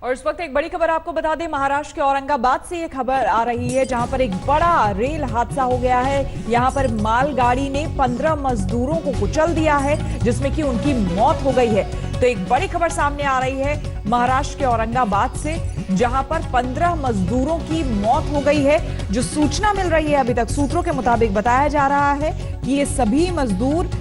और इस वक्त एक बड़ी खबर आपको बता दें, महाराष्ट्र के औरंगाबाद से ये खबर आ रही है जहां पर एक बड़ा रेल हादसा हो गया है। यहां पर मालगाड़ी ने 15 मजदूरों को कुचल दिया है, जिसमें कि उनकी मौत हो गई है। तो एक बड़ी खबर सामने आ रही है महाराष्ट्र के औरंगाबाद से, जहां पर 15 मजदूरों की मौत हो गई है। जो सूचना मिल रही है अभी तक, सूत्रों के मुताबिक बताया जा रहा है कि ये सभी मजदूर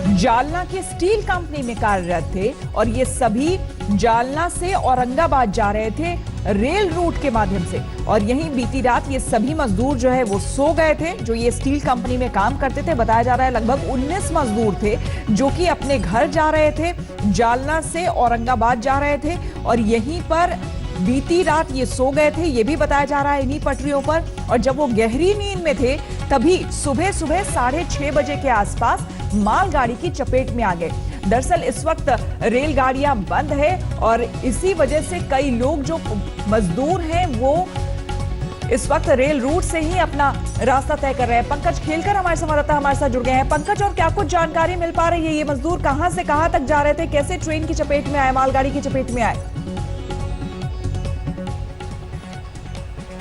जालना की स्टील कंपनी में कार्यरत थे और ये सभी जालना से औरंगाबाद जा रहे थे रेल रूट के माध्यम से। और यहीं बीती रात ये सभी मजदूर जो है वो सो गए थे, जो ये स्टील कंपनी में काम करते थे। बताया जा रहा है लगभग 19 मजदूर थे जो कि अपने घर जा रहे थे, जालना से औरंगाबाद जा रहे थे और यहीं पर बीती रात ये सो गए थे। ये भी बताया जा रहा है इन्हीं पटरियों पर। और जब वो गहरी नींद में थे तभी सुबह 6:30 बजे के आसपास मालगाड़ी की चपेट में आ गए। दरअसल इस वक्त रेलगाड़ियां बंद है और इसी वजह से कई लोग जो मजदूर हैं वो इस वक्त रेल रूट से ही अपना रास्ता तय कर रहे हैं। पंकज खेलकर हमारे संवाददाता हमारे साथ जुड़ गए हैं। पंकज, और क्या कुछ जानकारी मिल पा रही है? ये मजदूर कहां से कहां तक जा रहे थे, कैसे ट्रेन की चपेट में आए, मालगाड़ी की चपेट में आए?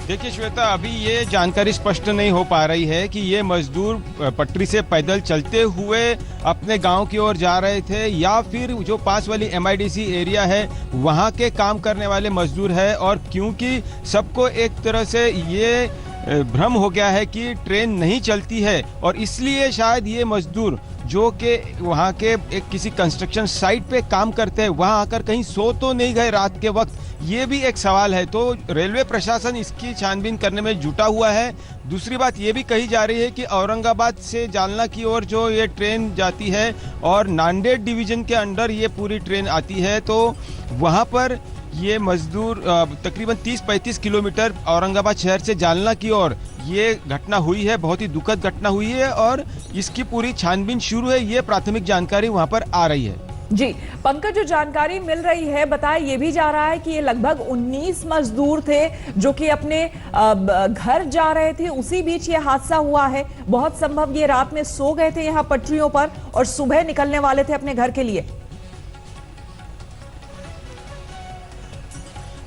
देखिए श्वेता, अभी ये जानकारी स्पष्ट नहीं हो पा रही है कि ये मजदूर पटरी से पैदल चलते हुए अपने गांव की ओर जा रहे थे या फिर जो पास वाली MIDC एरिया है वहां के काम करने वाले मजदूर है। और क्योंकि सबको एक तरह से ये भ्रम हो गया है कि ट्रेन नहीं चलती है और इसलिए शायद ये मजदूर जो कि वहाँ के एक किसी कंस्ट्रक्शन साइट पे काम करते हैं वहाँ आकर कहीं सो तो नहीं गए रात के वक्त, ये भी एक सवाल है। तो रेलवे प्रशासन इसकी छानबीन करने में जुटा हुआ है। दूसरी बात ये भी कही जा रही है कि औरंगाबाद से जालना की ओर जो ये ट्रेन जाती है और नांदेड़ डिवीजन के अंडर ये पूरी ट्रेन आती है, तो वहाँ पर ये मजदूर तकरीबन 30-35 किलोमीटर औरंगाबाद शहर से जालना की ओर ये घटना हुई है। बहुत ही दुखद घटना हुई है और इसकी पूरी छानबीन शुरू है, ये प्राथमिक जानकारी वहां पर आ रही है। जी पंकज, जो जानकारी मिल रही है बताया ये भी जा रहा है कि ये लगभग 19 मजदूर थे जो कि अपने घर जा रहे थे, उसी बीच ये हादसा हुआ है। बहुत संभव ये रात में सो गए थे यहाँ पटरियों पर और सुबह निकलने वाले थे अपने घर के लिए।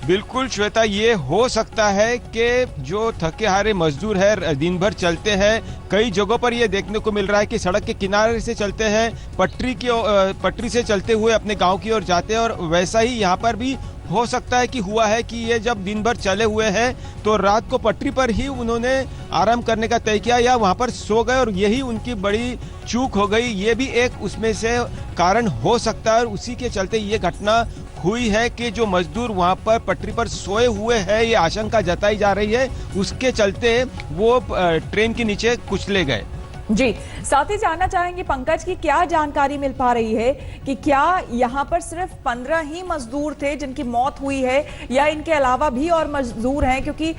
बिल्कुल श्वेता, ये हो सकता है कि जो थके हारे मजदूर है दिन भर चलते हैं, कई जगहों पर ये देखने को मिल रहा है कि सड़क के किनारे से चलते हैं, पटरी से चलते हुए अपने गांव की ओर जाते हैं। और वैसा ही यहाँ पर भी हो सकता है कि हुआ है कि ये जब दिन भर चले हुए हैं तो रात को पटरी पर ही उन्होंने आराम करने का तय किया या वहाँ पर सो गए और यही उनकी बड़ी चूक हो गई। ये भी एक उसमें से कारण हो सकता है और उसी के चलते ये घटना हुई है कि जो मजदूर वहां पर पटरी पर सोए हुए हैं, ये आशंका जताई जा रही है, उसके चलते वो ट्रेन के नीचे कुचले गए। जी, साथ ही जानना चाहेंगे पंकज की क्या जानकारी मिल पा रही है कि क्या यहाँ पर सिर्फ 15 ही मजदूर थे जिनकी मौत हुई है या इनके अलावा भी और मजदूर हैं? क्योंकि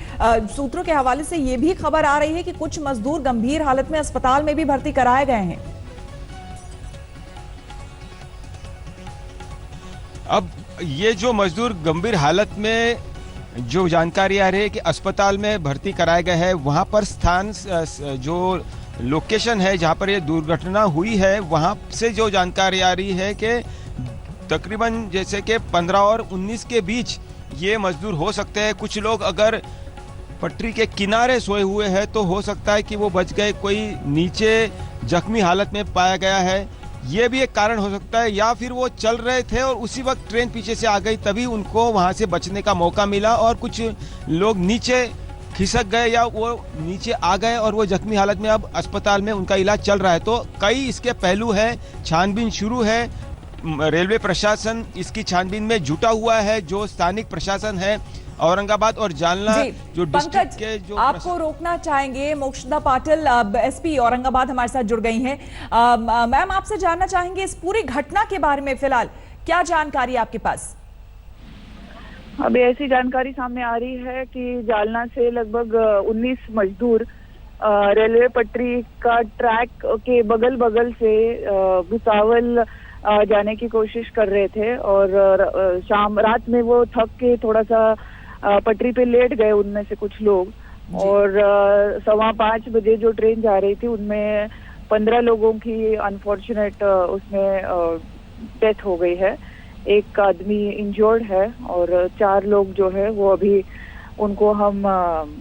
सूत्रों के हवाले से ये भी खबर आ रही है कि कुछ मजदूर गंभीर हालत में अस्पताल में भी भर्ती कराए गए हैं। अब ये जो मजदूर गंभीर हालत में, जो जानकारी आ रही है कि अस्पताल में भर्ती कराए गए हैं, वहां पर स्थान जो लोकेशन है जहां पर ये दुर्घटना हुई है वहां से जो जानकारी आ रही है कि तकरीबन जैसे कि 15 और 19 के बीच ये मजदूर हो सकते हैं। कुछ लोग अगर पटरी के किनारे सोए हुए हैं तो हो सकता है कि वो बच गए, कोई नीचे जख्मी हालत में पाया गया है, ये भी एक कारण हो सकता है। या फिर वो चल रहे थे और उसी वक्त ट्रेन पीछे से आ गई, तभी उनको वहां से बचने का मौका मिला और कुछ लोग नीचे खिसक गए या वो नीचे आ गए और वो जख्मी हालत में अब अस्पताल में उनका इलाज चल रहा है। तो कई इसके पहलू है, छानबीन शुरू है, रेलवे प्रशासन इसकी छानबीन में जुटा हुआ है। जो स्थानिक प्रशासन है औरंगाबाद और जालना जो डिस्ट्रिक्ट के जो आपको रोकना चाहेंगे, मोक्षदा पाटिल SP औरंगाबाद हमारे साथ जुड़ गई हैं। मैम, आपसे जानना चाहेंगे इस पूरी घटना के बारे में फिलहाल क्या जानकारी आपके पास? अभी ऐसी जानकारी सामने आ रही है कि जालना से लगभग 19 मजदूर रेलवे पटरी का ट्रैक के बगल से भुसावल जाने की कोशिश कर रहे थे और रात में वो थक के थोड़ा सा पटरी पे लेट गए उनमें से कुछ लोग। और 5:15 बजे जो ट्रेन जा रही थी उनमें 15 लोगों की अनफॉर्चुनेट उसमें डेथ हो गई है। एक आदमी इंजर्ड है और 4 लोग जो है वो अभी उनको हम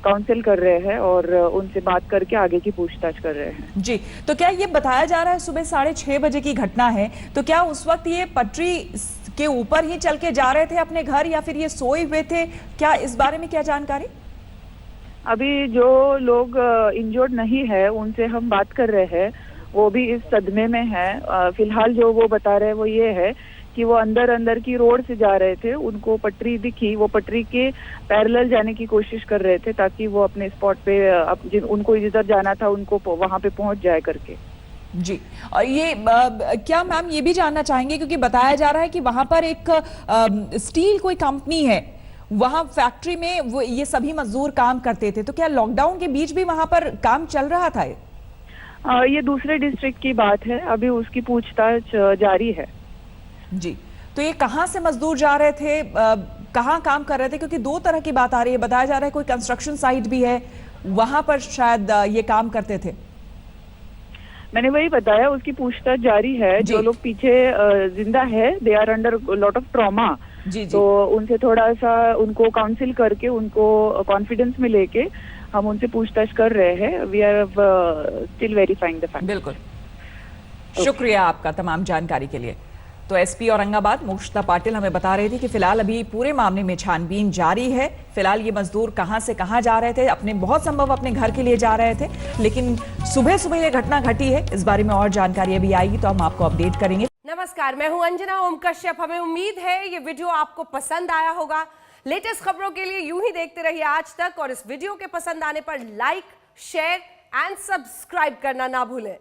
काउंसिल कर रहे हैं और उनसे बात करके आगे की पूछताछ कर रहे हैं। जी, तो क्या ये बताया जा रहा है सुबह 6:30 बजे की घटना है, तो क्या उस वक्त ये पटरी के ऊपर ही चल के जा रहे थे अपने घर या फिर ये सोए हुए थे? क्या इस बारे में क्या जानकारी? अभी जो लोग इंजर्ड नहीं है उनसे हम बात कर रहे हैं, वो भी इस सदमे में है। फिलहाल जो वो बता रहे हैं वो ये है कि वो अंदर की रोड से जा रहे थे, उनको पटरी दिखी, वो पटरी के पैरेलल जाने की कोशिश कर रहे थे ताकि वो अपने स्पॉट पे उनको जिधर जाना था उनको वहां पे पहुंच जाए करके। जी, और ये क्या मैम ये भी जानना चाहेंगे क्योंकि बताया जा रहा है कि वहां पर एक स्टील कोई कंपनी है, वहां फैक्ट्री में वो ये सभी मजदूर काम करते थे, तो क्या लॉकडाउन के बीच भी वहां पर काम चल रहा था? ये दूसरे डिस्ट्रिक्ट की बात है, अभी उसकी पूछताछ जारी है। जी, तो ये कहाँ से मजदूर जा रहे थे, कहाँ काम कर रहे थे? क्योंकि 2 तरह की बात आ रही है, बताया जा रहा है कोई कंस्ट्रक्शन साइट भी है, वहां पर शायद ये काम करते थे। मैंने वही बताया, उसकी पूछताछ जारी है। जो लोग पीछे जिंदा है, they are under lot of trauma, तो उनसे थोड़ा सा उनको काउंसिल करके उनको कॉन्फिडेंस में लेके हम उनसे पूछताछ कर रहे हैं। We are still verifying the fact. बिल्कुल, शुक्रिया आपका तमाम जानकारी के लिए। तो एसपी औरंगाबाद मोक्षता पाटिल हमें बता रहे थे कि फिलहाल अभी पूरे मामले में छानबीन जारी है। फिलहाल ये मजदूर कहां से कहां जा रहे थे, अपने बहुत संभव अपने घर के लिए जा रहे थे, लेकिन सुबह सुबह ये घटना घटी है। इस बारे में और जानकारी अभी आएगी तो हम आपको अपडेट करेंगे। नमस्कार, मैं हूं अंजना ओम कश्यप। हमें उम्मीद है ये वीडियो आपको पसंद आया होगा। लेटेस्ट खबरों के लिए यूं ही देखते रहिए आज तक, और इस वीडियो के पसंद आने पर लाइक, शेयर एंड सब्सक्राइब करना ना भूलें।